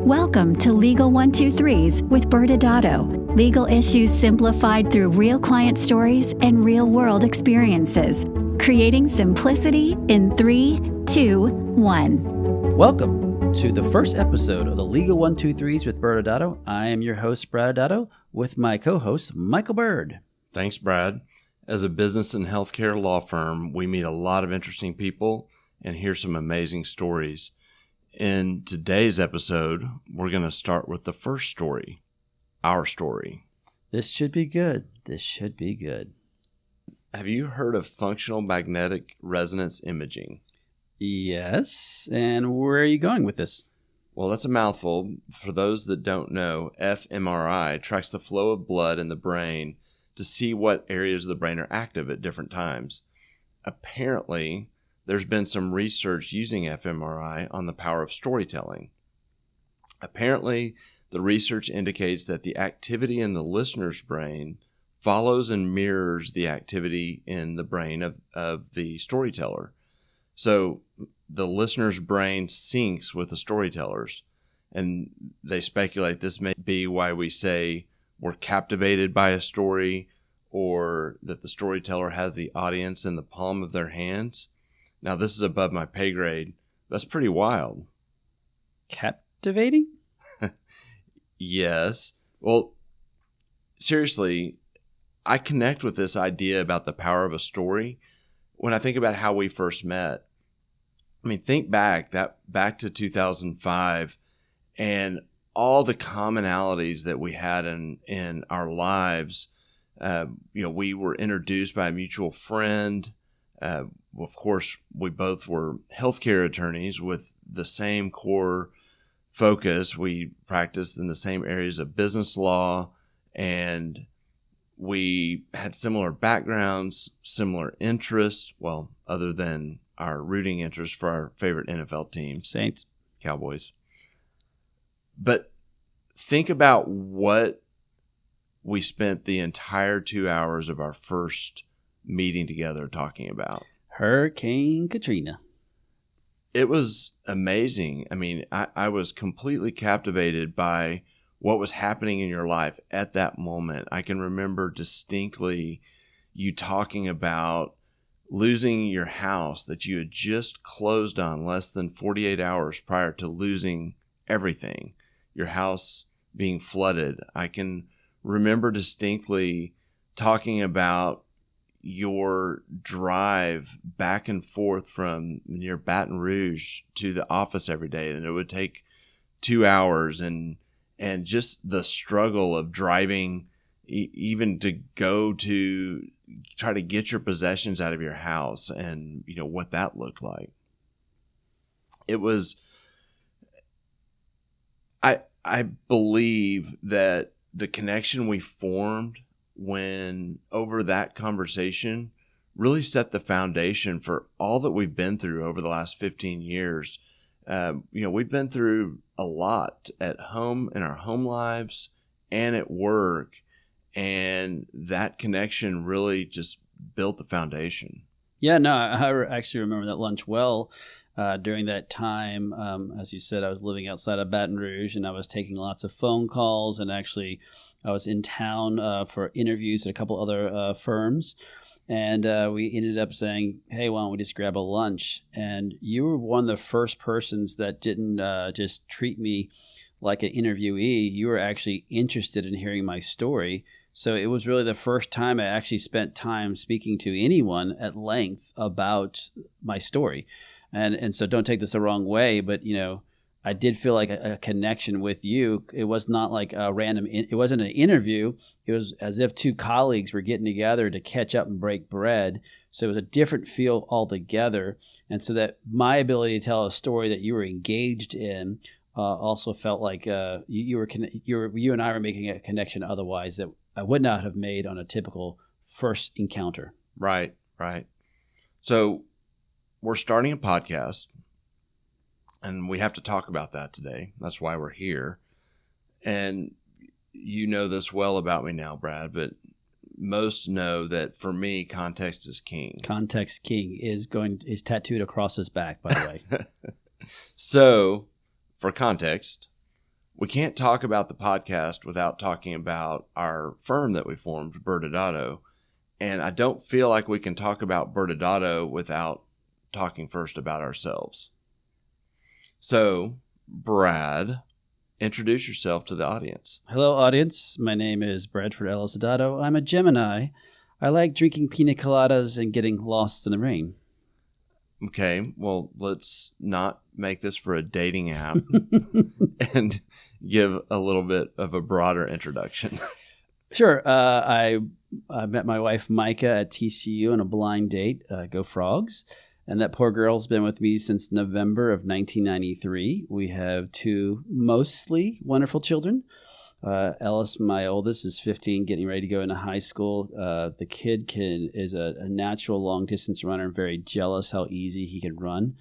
Welcome to Legal 123s with ByrdAdatto. Legal issues simplified through real client stories and real-world experiences. Creating simplicity in 3, 2, 1. Welcome to the first episode of the Legal 123s with ByrdAdatto. I am your host, ByrdAdatto, with my co-host, Michael Byrd. Thanks, Brad. As a business and healthcare law firm, we meet a lot of interesting people and hear some amazing stories. In today's episode, we're going to start with the first story, our story. This should be good. This should be good. Have you heard of functional magnetic resonance imaging? Yes. And where are you going with this? Well, that's a mouthful. For those that don't know, fMRI tracks the flow of blood in the brain to see what areas of the brain are active at different times. Apparently, there's been some research using fMRI on the power of storytelling. Apparently, the research indicates that the activity in the listener's brain follows and mirrors the activity in the brain of the storyteller. So the listener's brain syncs with the storyteller's, and they speculate this may be why we say we're captivated by a story, or that the storyteller has the audience in the palm of their hands. Now, this is above my pay grade. That's pretty wild. Captivating? Yes. Well, seriously, I connect with this idea about the power of a story when I think about how we first met. I mean, think back to 2005 and all the commonalities that we had in our lives. We were introduced by a mutual friend. Of course, we both were healthcare attorneys with the same core focus. We practiced in the same areas of business law, and we had similar backgrounds, similar interests, well, other than our rooting interest for our favorite NFL team, Saints, Cowboys. But think about what we spent the entire 2 hours of our first meeting together talking about. Hurricane Katrina. It was amazing. I mean, I was completely captivated by what was happening in your life at that moment. I can remember distinctly you talking about losing your house that you had just closed on less than 48 hours prior to losing everything, your house being flooded. I can remember distinctly talking about your drive back and forth from near Baton Rouge to the office every day, and it would take 2 hours, and just the struggle of driving even to go to try to get your possessions out of your house, and what that looked like. It was I believe that the connection we formed when over that conversation really set the foundation for all that we've been through over the last 15 years. We've been through a lot at home, in our home lives, and at work. And that connection really just built the foundation. Yeah, no, I actually remember that lunch well. During that time, as you said, I was living outside of Baton Rouge, and I was taking lots of phone calls, and actually I was in town for interviews at a couple other firms, and we ended up saying, hey, why don't we just grab a lunch? And you were one of the first persons that didn't just treat me like an interviewee. You were actually interested in hearing my story. So it was really the first time I actually spent time speaking to anyone at length about my story. And so don't take this the wrong way, but, I did feel like a connection with you. It was not like a random, it wasn't an interview. It was as if two colleagues were getting together to catch up and break bread. So it was a different feel altogether. And so that my ability to tell a story that you were engaged in also felt like you and I were making a connection otherwise that I would not have made on a typical first encounter. Right. So we're starting a podcast, and we have to talk about that today. That's why we're here. And you know this well about me now, Brad, but most know that for me, context is king. Context king is tattooed across his back, by the way. So, for context, we can't talk about the podcast without talking about our firm that we formed, ByrdAdatto. And I don't feel like we can talk about ByrdAdatto without talking first about ourselves. So, Brad, introduce yourself to the audience. Hello, audience. My name is Bradford Ellis Adatto. I'm a Gemini. I like drinking pina coladas and getting lost in the rain. Okay, well, let's not make this for a dating app and give a little bit of a broader introduction. Sure. I met my wife, Micah, at TCU on a blind date, Go Frogs. And that poor girl's been with me since November of 1993. We have two mostly wonderful children. Ellis, my oldest, is 15, getting ready to go into high school. The kid is a natural long-distance runner, very jealous how easy he can run,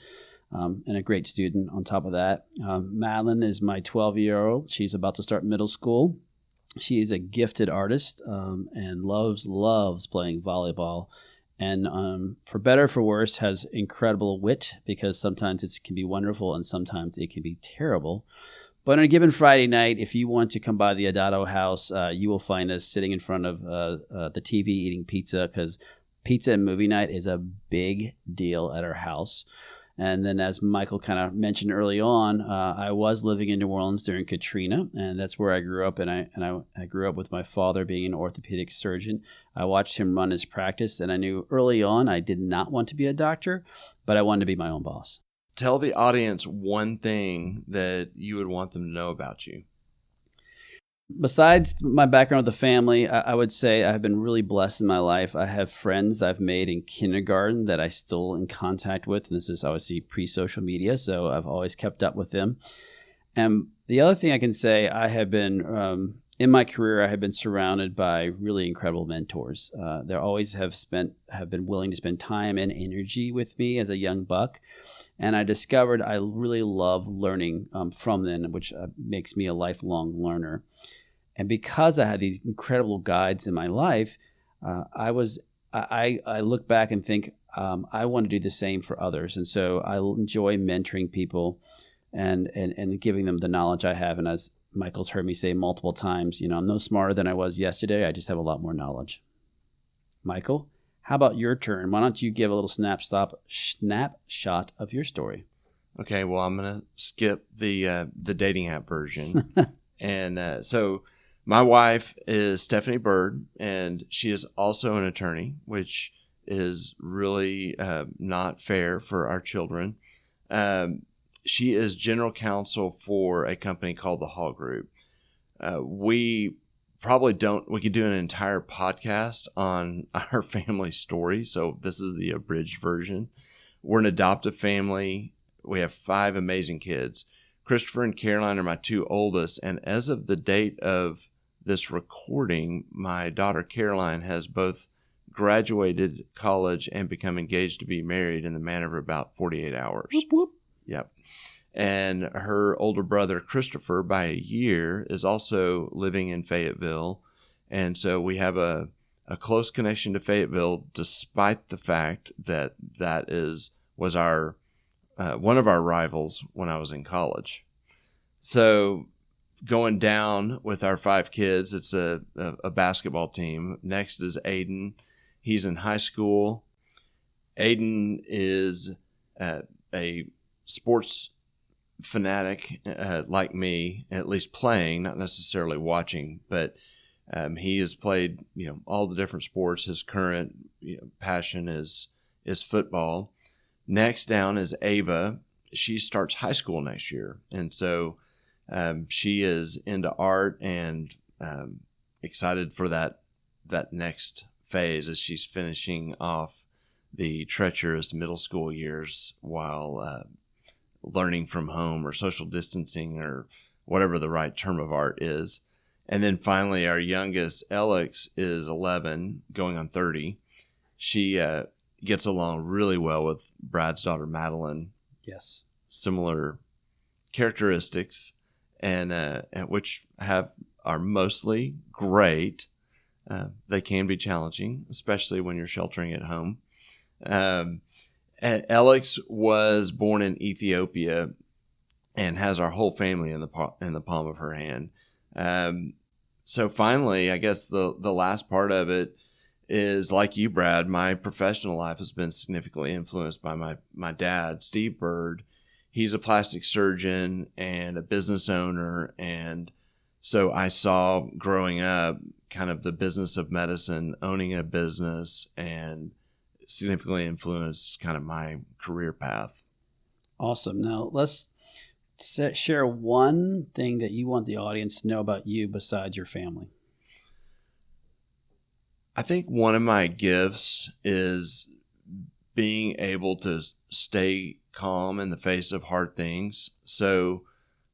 and a great student on top of that. Madeline is my 12-year-old. She's about to start middle school. She is a gifted artist and loves playing volleyball. And for better or for worse, has incredible wit, because sometimes it can be wonderful and sometimes it can be terrible. But on a given Friday night, if you want to come by the Adatto house, you will find us sitting in front of the TV eating pizza, because pizza and movie night is a big deal at our house. And then, as Michael kind of mentioned early on, I was living in New Orleans during Katrina, and that's where I grew up. And I grew up with my father being an orthopedic surgeon. I watched him run his practice, and I knew early on I did not want to be a doctor, but I wanted to be my own boss. Tell the audience one thing that you would want them to know about you. Besides my background with the family, I would say I've been really blessed in my life. I have friends I've made in kindergarten that I still in contact with. And this is obviously pre-social media, so I've always kept up with them. And the other thing I can say, I have been, in my career, I have been surrounded by really incredible mentors. They always have been willing to spend time and energy with me as a young buck. And I discovered I really love learning from them, which makes me a lifelong learner. And because I had these incredible guides in my life, I look back and think I want to do the same for others. And so I enjoy mentoring people and giving them the knowledge I have. And as Michael's heard me say multiple times, I'm no smarter than I was yesterday. I just have a lot more knowledge. Michael, how about your turn? Why don't you give a little snapshot of your story? Okay, well, I'm going to skip the dating app version. And so my wife is Stephanie Byrd, and she is also an attorney, which is really not fair for our children. She is general counsel for a company called the Hall Group. We could do an entire podcast on our family story, so this is the abridged version. We're an adoptive family. We have 5 amazing kids. Christopher and Caroline are my 2 oldest, and as of the date of this recording, my daughter Caroline has both graduated college and become engaged to be married in the matter of about 48 hours. Whoop, whoop. Yep. And her older brother Christopher, by a year, is also living in Fayetteville. And so we have a close connection to Fayetteville, despite the fact that was our one of our rivals when I was in college. So going down with our 5 kids, it's a basketball team. Next is Aiden. He's in high school. Aiden is a sports fanatic like me, at least playing, not necessarily watching, but he has played all the different sports. His current passion is football. Next down is Ava. She starts high school next year, and so she is into art and excited for that next phase as she's finishing off the treacherous middle school years while learning from home or social distancing or whatever the right term of art is. And then finally, our youngest, Alex, is 11, going on 30. She gets along really well with Brad's daughter, Madeline. Yes. Similar characteristics, and which are mostly great. They can be challenging, especially when you're sheltering at home. Alex was born in Ethiopia, and has our whole family in the palm of her hand. So finally, I guess the last part of it is, like you, Brad, my professional life has been significantly influenced by my dad, Steve Byrd. He's a plastic surgeon and a business owner. And so I saw growing up kind of the business of medicine, owning a business, and significantly influenced kind of my career path. Awesome. Now let's share one thing that you want the audience to know about you besides your family. I think one of my gifts is being able to stay calm in the face of hard things. So,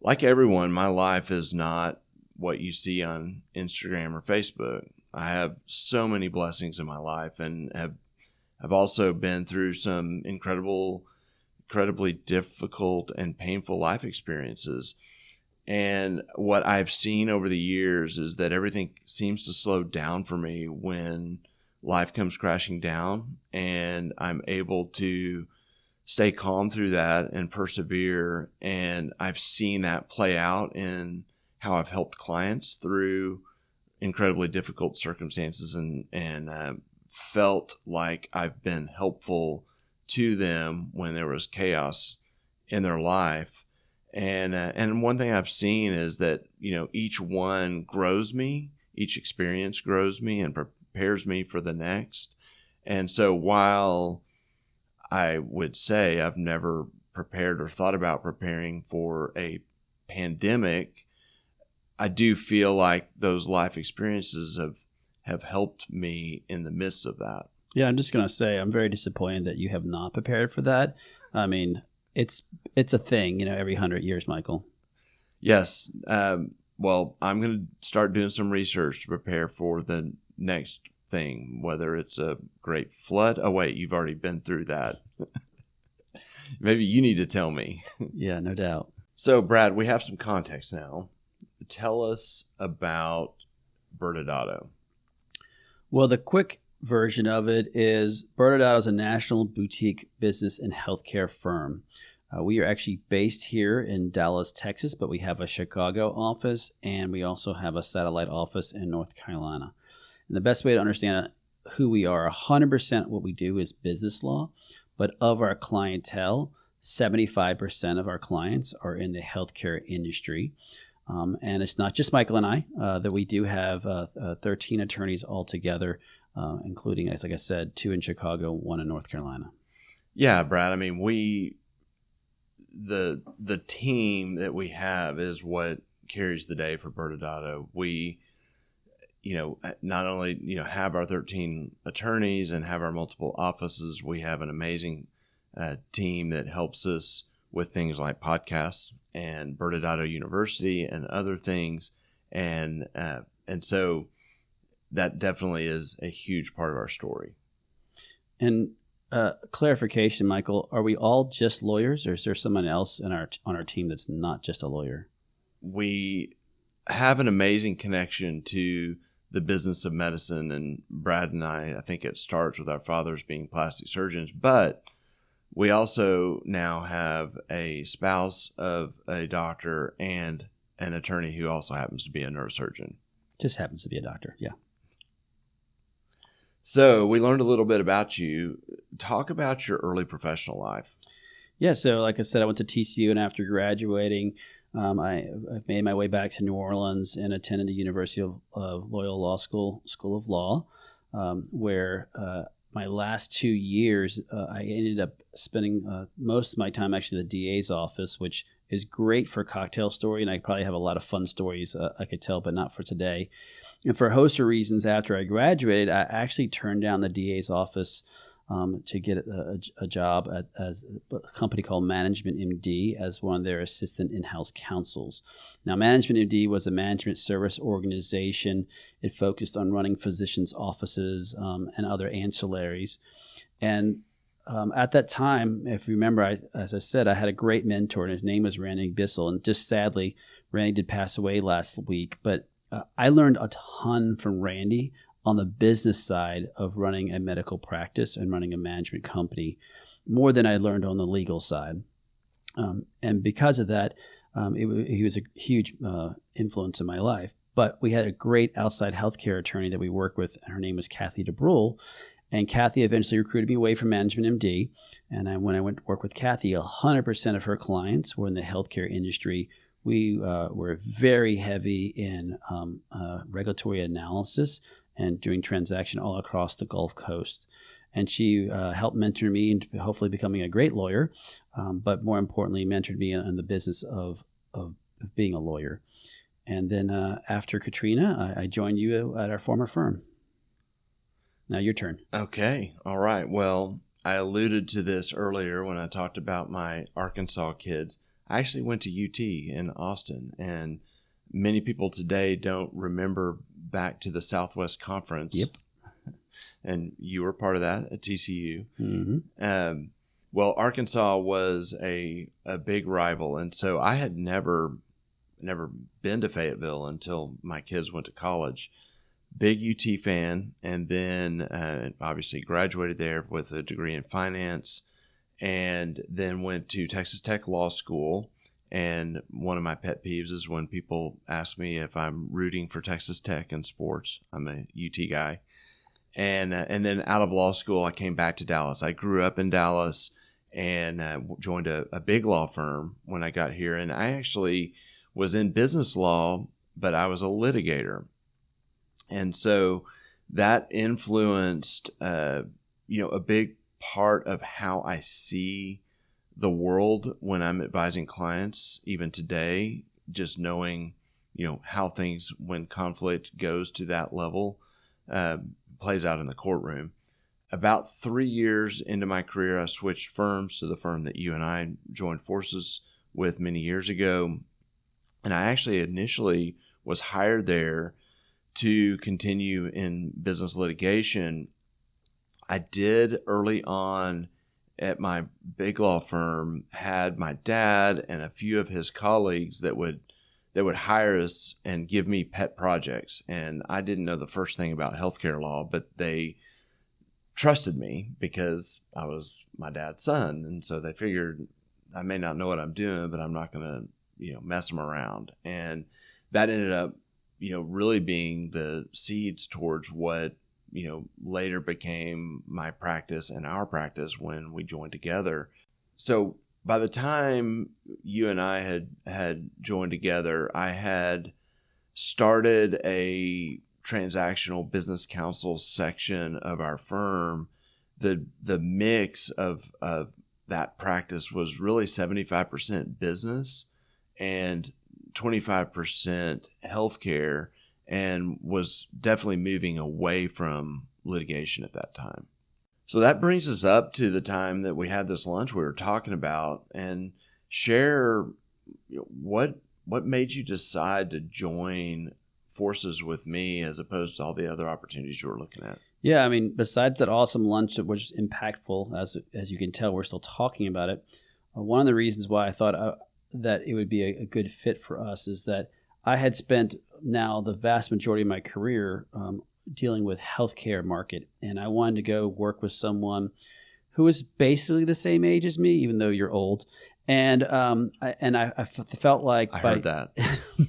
like everyone, my life is not what you see on Instagram or Facebook. I have so many blessings in my life, and have also been through some incredibly difficult and painful life experiences. And what I've seen over the years is that everything seems to slow down for me when life comes crashing down, and I'm able to stay calm through that and persevere. And I've seen that play out in how I've helped clients through incredibly difficult circumstances, and felt like I've been helpful to them when there was chaos in their life. And one thing I've seen is that, each one grows me, each experience grows me and prepares me for the next. And so while I would say I've never prepared or thought about preparing for a pandemic, I do feel like those life experiences have helped me in the midst of that. Yeah, I'm just going to say I'm very disappointed that you have not prepared for that. I mean, it's a thing, every 100 years, Michael. Yes. Well, I'm going to start doing some research to prepare for the next thing, whether it's a great flood. Oh, wait, you've already been through that. Maybe you need to tell me. Yeah, no doubt. So, Brad, we have some context now. Tell us about ByrdAdatto. Well, the quick version of it is ByrdAdatto is a national boutique business and healthcare firm. We are actually based here in Dallas, Texas, but we have a Chicago office, and we also have a satellite office in North Carolina. And the best way to understand who we are, 100% what we do is business law, but of our clientele, 75% of our clients are in the healthcare industry. And it's not just Michael and I, that we do have 13 attorneys altogether, including, like I said, 2 in Chicago, 1 in North Carolina. Yeah, Brad. I mean, the team that we have is what carries the day for ByrdAdatto. We, not only, have our 13 attorneys and have our multiple offices, we have an amazing team that helps us with things like podcasts and ByrdAdatto University and other things. And so that definitely is a huge part of our story. And clarification, Michael, are we all just lawyers, or is there someone else on our team that's not just a lawyer? We have an amazing connection to the business of medicine, and Brad and I think it starts with our fathers being plastic surgeons, but we also now have a spouse of a doctor and an attorney who also happens to be a neurosurgeon. Just happens to be a doctor, yeah. So we learned a little bit about you. Talk about your early professional life. Yeah, so like I said, I went to TCU, and after graduating, I made my way back to New Orleans and attended the University of Loyola Law School of Law, where my last 2 years, I ended up spending most of my time actually at the DA's office, which is great for a cocktail story, and I probably have a lot of fun stories I could tell, but not for today. And for a host of reasons, after I graduated, I actually turned down the DA's office to get a job at a company called Management MD as one of their assistant in-house counsels. Now, Management MD was a management service organization. It focused on running physicians' offices and other ancillaries. And at that time, if you remember, as I said, I had a great mentor, and his name was Randy Bissell. And just sadly, Randy did pass away last week. But I learned a ton from Randy on the business side of running a medical practice and running a management company, more than I learned on the legal side. And because of that, He was a huge influence in my life. But we had a great outside healthcare attorney that we worked with. And her name was Kathy DeBrule. And Kathy eventually recruited me away from Management MD. And when I went to work with Kathy, 100% of her clients were in the healthcare industry. We were very heavy in regulatory analysis and doing transaction all across the Gulf Coast. And she helped mentor me into hopefully becoming a great lawyer, but more importantly, mentored me in the business of being a lawyer. And then after Katrina, I joined you at our former firm. Now your turn. Okay. All right. Well, I alluded to this earlier when I talked about my Arkansas kids. I actually went to UT in Austin, and many people today don't remember back to the Southwest Conference. Yep. And you were part of that at TCU. Mm-hmm. Well, Arkansas was a big rival, and so I had never been to Fayetteville until my kids went to college. Big UT fan, and then obviously graduated there with a degree in finance, and then went to Texas Tech Law School. And one of my pet peeves is when people ask me if I'm rooting for Texas Tech in sports. I'm a UT guy. And then out of law school, I came back to Dallas. I grew up in Dallas and joined a big law firm when I got here. And I actually was in business law, but I was a litigator. And so that influenced, a big part of how I see the world when I'm advising clients, even today, just knowing, how things, when conflict goes to that level, plays out in the courtroom. About 3 years into my career, I switched firms to the firm that you and I joined forces with many years ago. And I actually initially was hired there to continue in business litigation. I did early on at my big law firm had my dad and a few of his colleagues that would hire us and give me pet projects. And I didn't know the first thing about healthcare law, but they trusted me because I was my dad's son. And so they figured I may not know what I'm doing, but I'm not going to, mess them around. And that ended up, really being the seeds towards what, later became my practice and our practice when we joined together. So by the time you and I had joined together, I had started a transactional business counsel section of our firm. The mix of that practice was really 75% business and 25% healthcare, and was definitely moving away from litigation at that time. So that brings us up to the time that we had this lunch we were talking about, and share what made you decide to join forces with me as opposed to all the other opportunities you were looking at. Yeah, I mean, besides that awesome lunch that was impactful, as you can tell, we're still talking about it. One of the reasons why I thought that it would be a good fit for us is that I had spent now the vast majority of my career dealing with healthcare market, and I wanted to go work with someone who was basically the same age as me, even though you're old. And I felt like I heard that.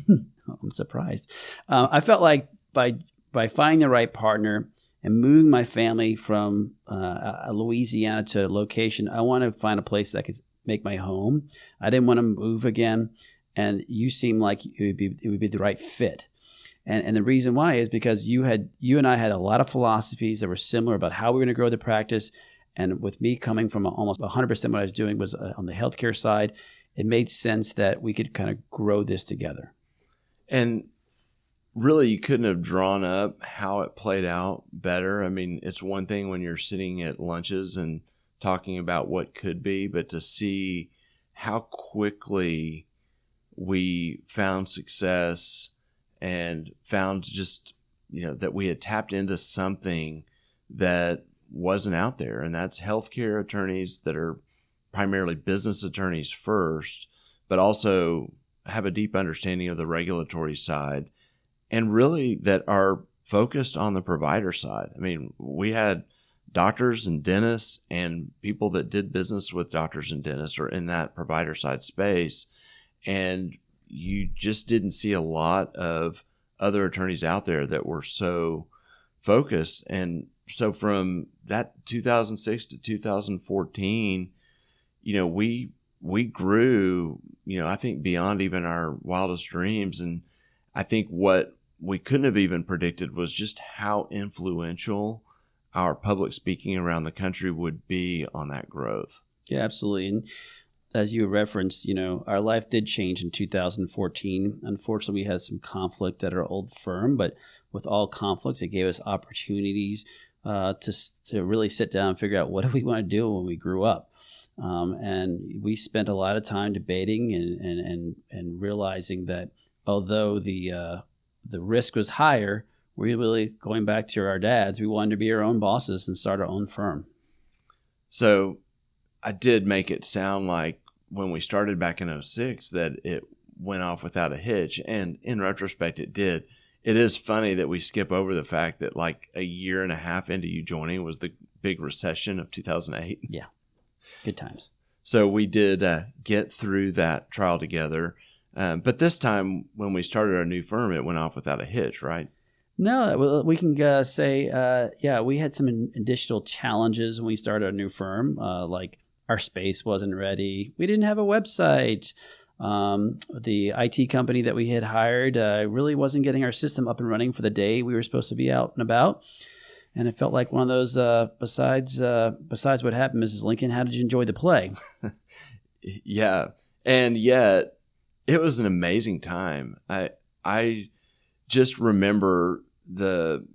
I'm surprised. I felt like by finding the right partner and moving my family from Louisiana to a location, I wanted to find a place that I could make my home. I didn't want to move again. And you seemed like it would be the right fit. And the reason why is because you and I had a lot of philosophies that were similar about how we were going to grow the practice. And with me coming from almost 100% what I was doing was on the healthcare side, it made sense that we could kind of grow this together. And really, you couldn't have drawn up how it played out better. I mean, it's one thing when you're sitting at lunches and talking about what could be, but to see how quickly we found success and found just, that we had tapped into something that wasn't out there. And that's healthcare attorneys that are primarily business attorneys first, but also have a deep understanding of the regulatory side, and really that are focused on the provider side. I mean, we had doctors and dentists and people that did business with doctors and dentists or in that provider side space. And you just didn't see a lot of other attorneys out there that were so focused. And so from that 2006 to 2014, we grew, I think beyond even our wildest dreams. And I think what we couldn't have even predicted was just how influential our public speaking around the country would be on that growth. Yeah, absolutely. And as you referenced, our life did change in 2014. Unfortunately, we had some conflict at our old firm, but with all conflicts, it gave us opportunities to really sit down and figure out what do we want to do when we grew up. And we spent a lot of time debating and realizing that although the risk was higher, we really, going back to our dads, we wanted to be our own bosses and start our own firm. So I did make it sound like when we started back in 2006 that it went off without a hitch. And in retrospect, it did. It is funny that we skip over the fact that like a year and a half into you joining was the big recession of 2008. Yeah. Good times. So we did get through that trial together. But this time when we started our new firm, it went off without a hitch, right? No, we can say, we had some additional challenges when we started our new firm, like our space wasn't ready. We didn't have a website. The IT company that we had hired really wasn't getting our system up and running for the day we were supposed to be out and about. And it felt like one of those, besides what happened, Mrs. Lincoln, how did you enjoy the play? Yeah. And yet it was an amazing time. I just remember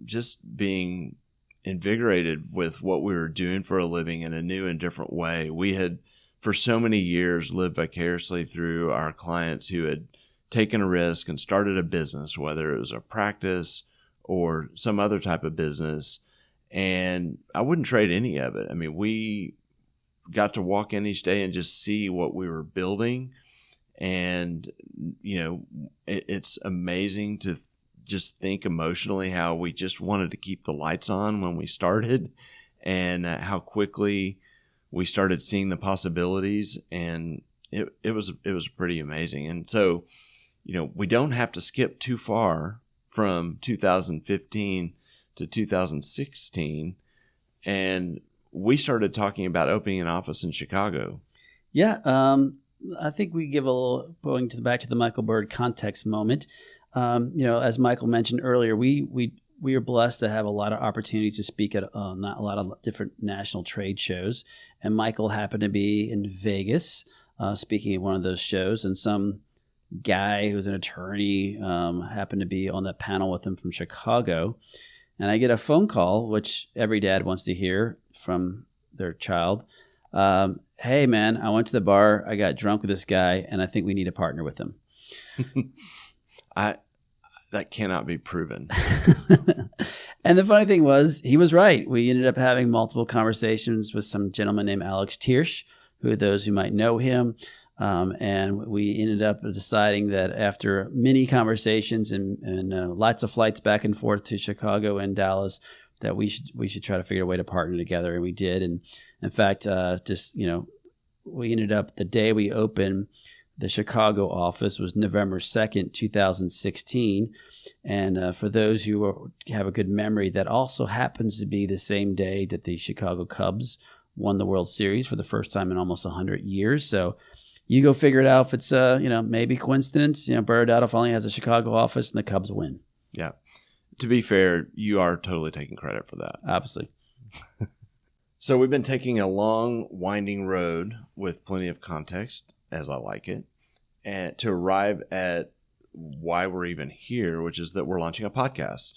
just being invigorated with what we were doing for a living in a new and different way. We had for so many years lived vicariously through our clients who had taken a risk and started a business, whether it was a practice or some other type of business. And I wouldn't trade any of it. I mean, we got to walk in each day and just see what we were building. And, it's amazing to just think emotionally how we just wanted to keep the lights on when we started and how quickly we started seeing the possibilities. And it was pretty amazing. And so, we don't have to skip too far from 2015 to 2016. And we started talking about opening an office in Chicago. Yeah. I think we give a little, going back to the Michael Byrd context moment. As Michael mentioned earlier, we are blessed to have a lot of opportunities to speak at not a lot of different national trade shows. And Michael happened to be in Vegas speaking at one of those shows, and some guy who's an attorney happened to be on that panel with him from Chicago. And I get a phone call, which every dad wants to hear from their child. Hey, man, I went to the bar. I got drunk with this guy, and I think we need to partner with him. That cannot be proven. And the funny thing was, he was right. We ended up having multiple conversations with some gentleman named Alex Tiersch, who those who might know him. And we ended up deciding that after many conversations and lots of flights back and forth to Chicago and Dallas, that we should try to figure a way to partner together. And we did. And in fact, we ended up, the day we opened the Chicago office was November 2nd, 2016. And for those who have a good memory, that also happens to be the same day that the Chicago Cubs won the World Series for the first time in almost 100 years. So you go figure it out if it's, maybe coincidence. ByrdAdatto finally has a Chicago office and the Cubs win. Yeah. To be fair, you are totally taking credit for that. Obviously. So we've been taking a long, winding road with plenty of context, as I like it, and to arrive at why we're even here, which is that we're launching a podcast.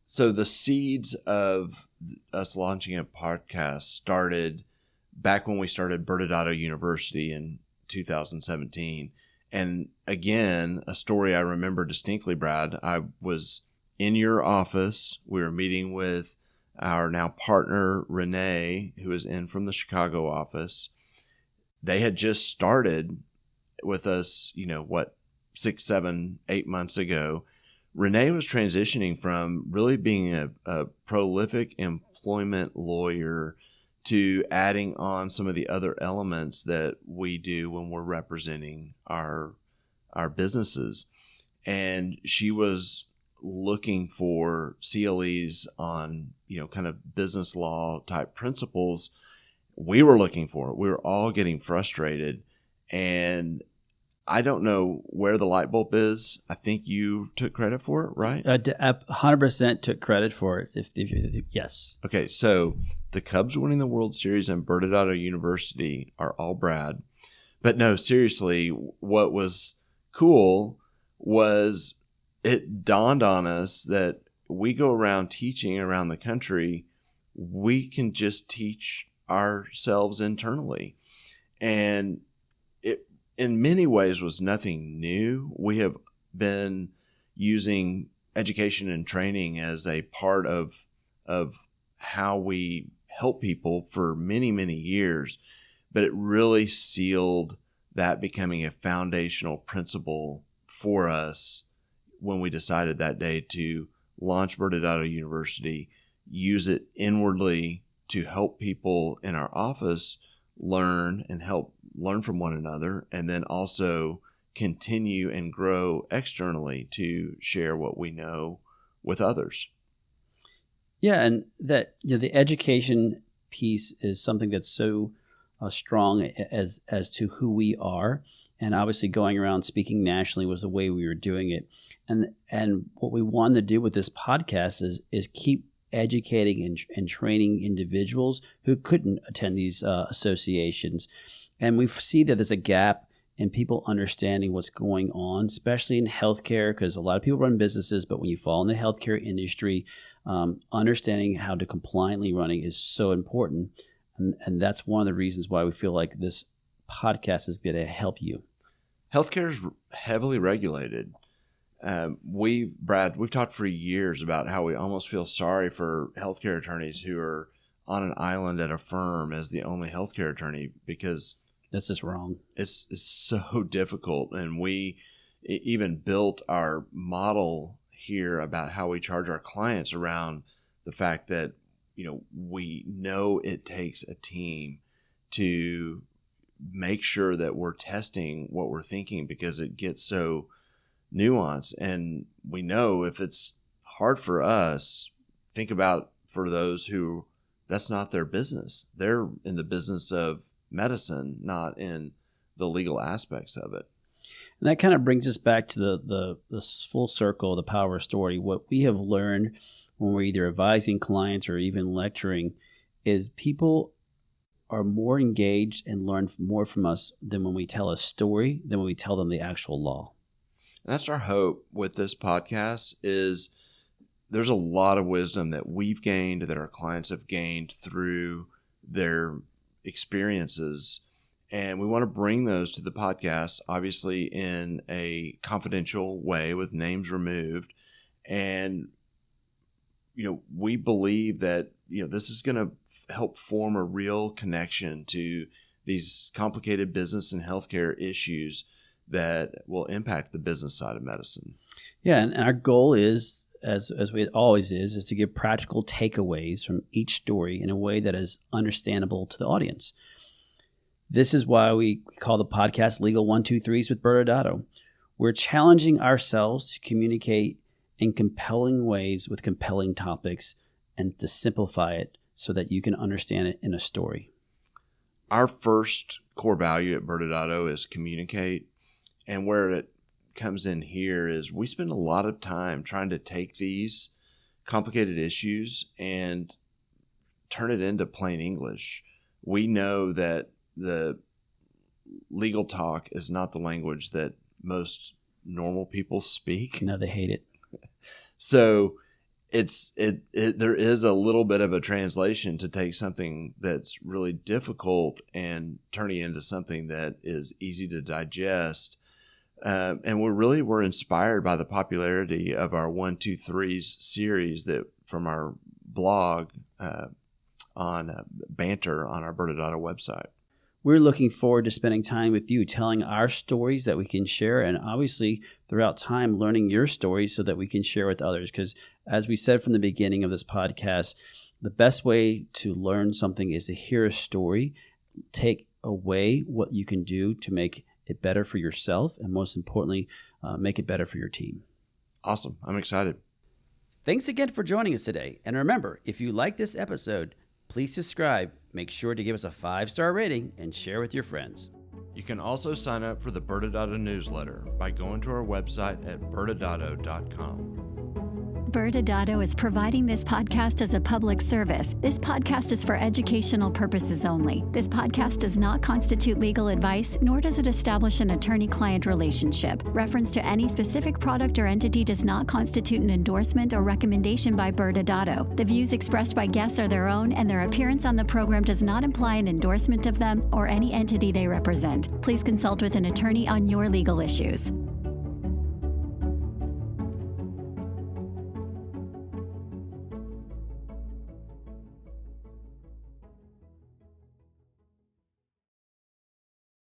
So the seeds of us launching a podcast started back when we started ByrdAdatto University in 2017. And again, a story I remember distinctly, Brad. I was in your office. We were meeting with our now partner, Renee, who is in from the Chicago office. They had just started with us, 6, 7, 8 months ago. Renee was transitioning from really being a prolific employment lawyer to adding on some of the other elements that we do when we're representing our businesses. And she was looking for CLEs on, kind of business law type principles. We were looking for it. We were all getting frustrated. And I don't know where the light bulb is. I think you took credit for it, right? 100% took credit for it. Yes. Okay, so the Cubs winning the World Series and ByrdAdatto University are all Brad. But no, seriously, what was cool was it dawned on us that we go around teaching around the country, we can just teach ourselves internally. And it, in many ways, was nothing new. We have been using education and training as a part of how we help people for many, many years, but it really sealed that becoming a foundational principle for us when we decided that day to launch ByrdAdatto University, use it inwardly to help people in our office learn and help learn from one another, and then also continue and grow externally to share what we know with others. Yeah, and that the education piece is something that's so strong as to who we are, and obviously going around speaking nationally was the way we were doing it, and what we wanted to do with this podcast is keep educating and training individuals who couldn't attend these associations, and we see that there's a gap in people understanding what's going on, especially in healthcare, because a lot of people run businesses, but when you fall in the healthcare industry, understanding how to compliantly running is so important. And that's one of the reasons why we feel like this podcast is going to help you. Healthcare is heavily regulated. We've talked for years about how we almost feel sorry for healthcare attorneys who are on an island at a firm as the only healthcare attorney, because that's just wrong. It's so difficult. And we even built our model here about how we charge our clients around the fact that, we know it takes a team to make sure that we're testing what we're thinking, because it gets so nuanced. And we know if it's hard for us, think about for those who that's not their business. They're in the business of medicine, not in the legal aspects of it. And that kind of brings us back to the full circle of the power of story. What we have learned when we're either advising clients or even lecturing is people are more engaged and learn more from us than when we tell a story, than when we tell them the actual law. And that's our hope with this podcast. Is there's a lot of wisdom that we've gained, that our clients have gained through their experiences, and we want to bring those to the podcast, obviously in a confidential way with names removed. And we believe that this is going to help form a real connection to these complicated business and healthcare issues that will impact the business side of medicine. Yeah, and our goal is, as it always is to give practical takeaways from each story in a way that is understandable to the audience. This is why we call the podcast Legal 1-2-3s with ByrdAdatto. We're challenging ourselves to communicate in compelling ways with compelling topics and to simplify it so that you can understand it in a story. Our first core value at ByrdAdatto is communicate. And where it comes in here is we spend a lot of time trying to take these complicated issues and turn it into plain English. We know that the legal talk is not the language that most normal people speak. No, they hate it. So there is a little bit of a translation to take something that's really difficult and turn it into something that is easy to digest. And we're inspired by the popularity of our 1-2-3s series that from our blog on banter on our ByrdAdatto website. We're looking forward to spending time with you, telling our stories that we can share, and obviously throughout time learning your stories so that we can share with others. Because as we said from the beginning of this podcast, the best way to learn something is to hear a story, take away what you can do to make it better for yourself, and most importantly, make it better for your team. Awesome. I'm excited. Thanks again for joining us today. And remember, if you like this episode, please subscribe, make sure to give us a 5-star rating, and share with your friends. You can also sign up for the ByrdAdatto newsletter by going to our website at ByrdAdatto.com. ByrdAdatto is providing this podcast as a public service. This podcast is for educational purposes only. This podcast does not constitute legal advice, nor does it establish an attorney-client relationship. Reference to any specific product or entity does not constitute an endorsement or recommendation by ByrdAdatto. The views expressed by guests are their own, and their appearance on the program does not imply an endorsement of them or any entity they represent. Please consult with an attorney on your legal issues.